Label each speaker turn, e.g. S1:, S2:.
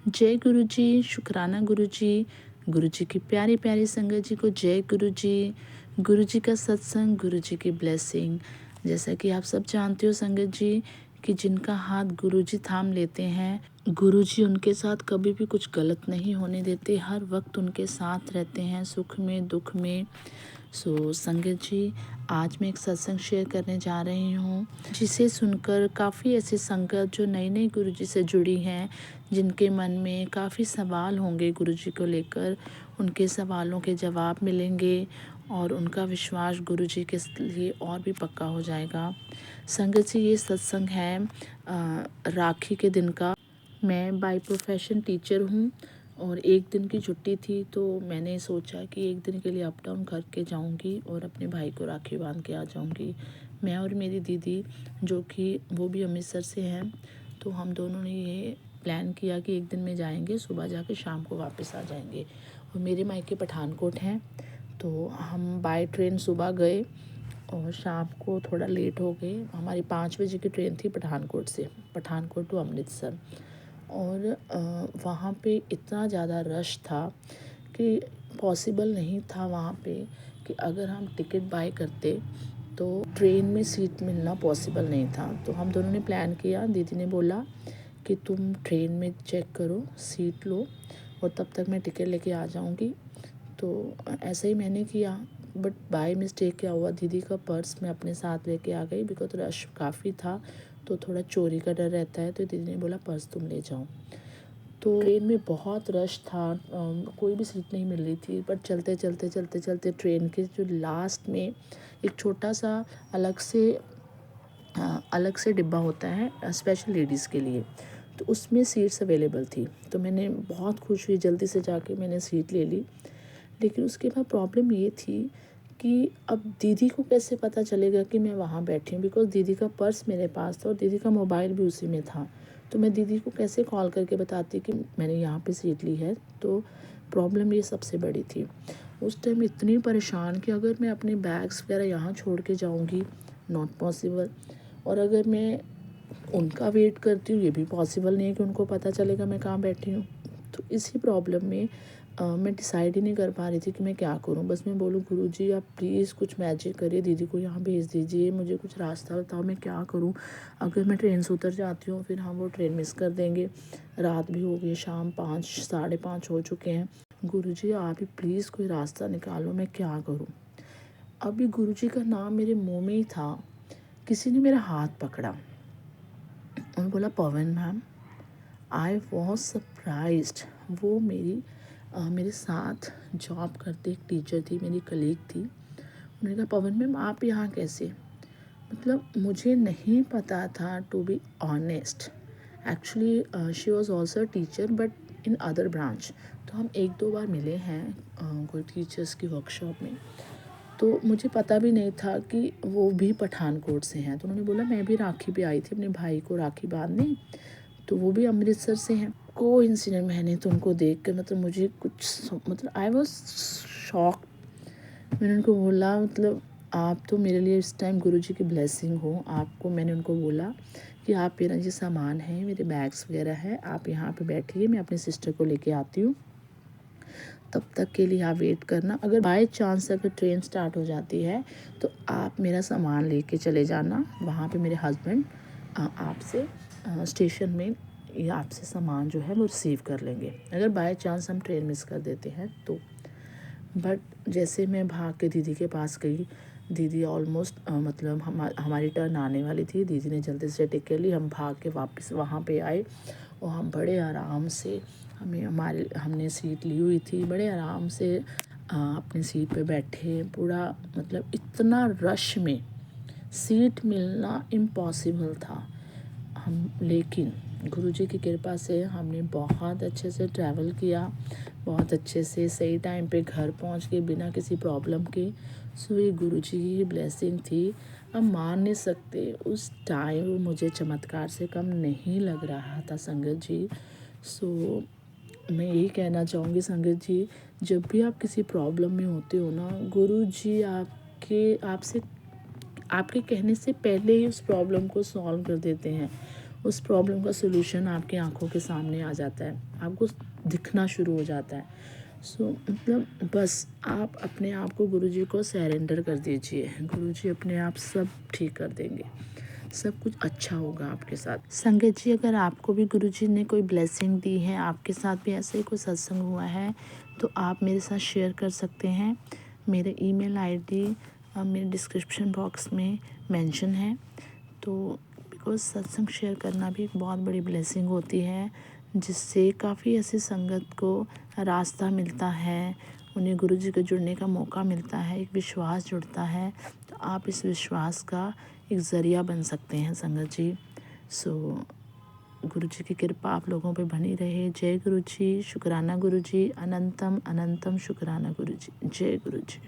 S1: जय गुरु जी, शुक्राना गुरु जी। गुरु जी की प्यारी प्यारी संगत जी को जय गुरु जी। गुरु जी का सत्संग, गुरु जी की ब्लेसिंग। जैसा कि आप सब जानते हो संगत जी कि जिनका हाथ गुरु जी थाम लेते हैं, गुरु जी उनके साथ कभी भी कुछ गलत नहीं होने देते, हर वक्त उनके साथ रहते हैं, सुख में दुख में। संगत जी, आज मैं एक सत्संग शेयर करने जा रही हूँ जिसे सुनकर काफ़ी ऐसी संगत जो नई नई गुरु जी से जुड़ी हैं, जिनके मन में काफ़ी सवाल होंगे गुरु जी को लेकर, उनके सवालों के जवाब मिलेंगे और उनका विश्वास गुरु जी के लिए और भी पक्का हो जाएगा। संगत जी, ये सत्संग है राखी के दिन का। मैं बाय प्रोफेशन टीचर हूँ और एक दिन की छुट्टी थी, तो मैंने सोचा कि एक दिन के लिए अप डाउन करके जाऊँगी और अपने भाई को राखी बांध के आ जाऊँगी। मैं और मेरी दीदी, जो कि वो भी अमृतसर से हैं, तो हम दोनों ने ये प्लान किया कि एक दिन में जाएंगे, सुबह जाके शाम को वापस आ जाएंगे। और मेरे मायके पठानकोट हैं, तो हम बाय ट्रेन सुबह गए और शाम को थोड़ा लेट हो गए। हमारी 5 बजे की ट्रेन थी पठानकोट से, पठानकोट टू अमृतसर। और वहाँ पे इतना ज़्यादा रश था कि पॉसिबल नहीं था वहाँ पे कि अगर हम टिकट बाय करते तो ट्रेन में सीट मिलना पॉसिबल नहीं था। तो हम दोनों ने प्लान किया, दीदी ने बोला कि तुम ट्रेन में चेक करो, सीट लो और तब तक मैं टिकट लेके आ जाऊँगी। तो ऐसा ही मैंने किया, बट बाय मिस्टेक क्या हुआ, दीदी का पर्स मैं अपने साथ लेके आ गई, बिकॉज रश काफ़ी था तो थोड़ा चोरी का डर रहता है। तो दीदी ने बोला पर्स तुम ले जाओ। तो ट्रेन में बहुत रश था, कोई भी सीट नहीं मिल रही थी। बट चलते चलते चलते चलते ट्रेन के जो लास्ट में एक छोटा सा अलग से डिब्बा होता है स्पेशल लेडीज़ के लिए, तो उसमें सीट्स अवेलेबल थी। तो मैंने बहुत खुश हुई, जल्दी से जाके मैंने सीट ले ली। लेकिन उसके बाद प्रॉब्लम ये थी कि अब दीदी को कैसे पता चलेगा कि मैं वहाँ बैठी हूँ, बिकॉज़ दीदी का पर्स मेरे पास था और दीदी का मोबाइल भी उसी में था। तो मैं दीदी को कैसे कॉल करके बताती कि मैंने यहाँ पे सीट ली है। तो प्रॉब्लम ये सबसे बड़ी थी। उस टाइम इतनी परेशान कि अगर मैं अपने बैग्स वगैरह यहाँ छोड़ के जाऊँगी, नॉट पॉसिबल। और अगर मैं उनका वेट करती हूँ, ये भी पॉसिबल नहीं है कि उनको पता चलेगा मैं कहाँ बैठी हूँ। तो इसी प्रॉब्लम में मैं डिसाइड ही नहीं कर पा रही थी कि मैं क्या करूँ। बस मैं बोलूँ गुरुजी आप प्लीज़ कुछ मैजिक करिए, दीदी को यहाँ भेज दीजिए, मुझे कुछ रास्ता बताओ, मैं क्या करूँ। अगर मैं ट्रेन से उतर जाती हूँ फिर हम वो ट्रेन मिस कर देंगे। रात भी हो गई, शाम 5 साढ़े 5 हो चुके हैं। गुरुजी आप ही प्लीज़ कोई रास्ता निकालो, मैं क्या करूँ। अभी गुरुजी का नाम मेरे मुँह में ही था, किसी ने मेरा हाथ पकड़ा और बोला पवन मैम। I was surprised. वो मेरे साथ जॉब करते एक टीचर थी, मेरी कलीग थी। उन्होंने कहा पवन मैम आप यहाँ कैसे। मतलब मुझे नहीं पता था, to be honest. Actually she was also teacher but in other branch. तो हम एक दो बार मिले हैं कोई टीचर्स की वर्कशॉप में। तो मुझे पता भी नहीं था कि वो भी पठानकोट से हैं। तो उन्होंने बोला मैं भी राखी पे आई थी अपने भाई को राखी बांधने, तो वो भी अमृतसर से हैं। कोइंसिडेंट मैंने तो उनको देख कर मतलब मुझे कुछ मतलब आई वॉज शॉक। मैंने उनको बोला मतलब आप तो मेरे लिए इस टाइम गुरुजी की ब्लेसिंग हो। आपको मैंने उनको बोला कि आप मेरा ये सामान है, मेरे बैग्स वगैरह है, आप यहाँ पे बैठिए, मैं अपनी सिस्टर को लेके आती हूँ, तब तक के लिए आप वेट करना। अगर बाय चांस अगर ट्रेन स्टार्ट हो जाती है तो आप मेरा सामान लेके चले जाना, वहाँ पे मेरे हस्बैंड आपसे स्टेशन में या आपसे सामान जो है वो रिसीव कर लेंगे, अगर बाय चांस हम ट्रेन मिस कर देते हैं तो। बट जैसे मैं भाग के दीदी के पास गई, दीदी ऑलमोस्ट मतलब हमारी टर्न आने वाली थी, दीदी ने जल्दी से टिकट ली, हम भाग के वापस वहाँ पे आए और हम बड़े आराम से हमने सीट ली हुई थी, बड़े आराम से अपनी सीट पे बैठे। पूरा मतलब इतना रश में सीट मिलना इम्पॉसिबल था। लेकिन गुरुजी की कृपा से हमने बहुत अच्छे से ट्रैवल किया, बहुत अच्छे से सही टाइम पे घर पहुंच के बिना किसी प्रॉब्लम के। सो ये गुरुजी की ब्लेसिंग थी। अब मान नहीं सकते उस टाइम वो मुझे चमत्कार से कम नहीं लग रहा था संगत जी। सो मैं यही कहना चाहूँगी संगत जी, जब भी आप किसी प्रॉब्लम में होते हो ना, गुरुजी आपके कहने से पहले ही उस प्रॉब्लम को सॉल्व कर देते हैं। उस प्रॉब्लम का सॉल्यूशन आपकी आंखों के सामने आ जाता है, आपको दिखना शुरू हो जाता है। सो मतलब बस आप अपने आप को गुरुजी को सरेंडर कर दीजिए, गुरुजी अपने आप सब ठीक कर देंगे, सब कुछ अच्छा होगा आपके साथ। संगत जी, अगर आपको भी गुरुजी ने कोई ब्लेसिंग दी है, आपके साथ भी ऐसे ही कोई सत्संग हुआ है, तो आप मेरे साथ शेयर कर सकते हैं। मेरे ईमेल आईडी मेरे डिस्क्रिप्शन बॉक्स में मेंशन है। तो बिकॉज़ सत्संग शेयर करना भी एक बहुत बड़ी ब्लेसिंग होती है, जिससे काफ़ी ऐसी संगत को रास्ता मिलता है, उन्हें गुरुजी से जुड़ने का मौका मिलता है, एक विश्वास जुड़ता है। तो आप इस विश्वास का एक ज़रिया बन सकते हैं संगत जी। सो गुरुजी की कृपा आप लोगों पे बनी रहे। जय गुरुजी, शुक्राना गुरुजी, अनंतम अनंतम शुक्राना गुरुजी, जय गुरुजी।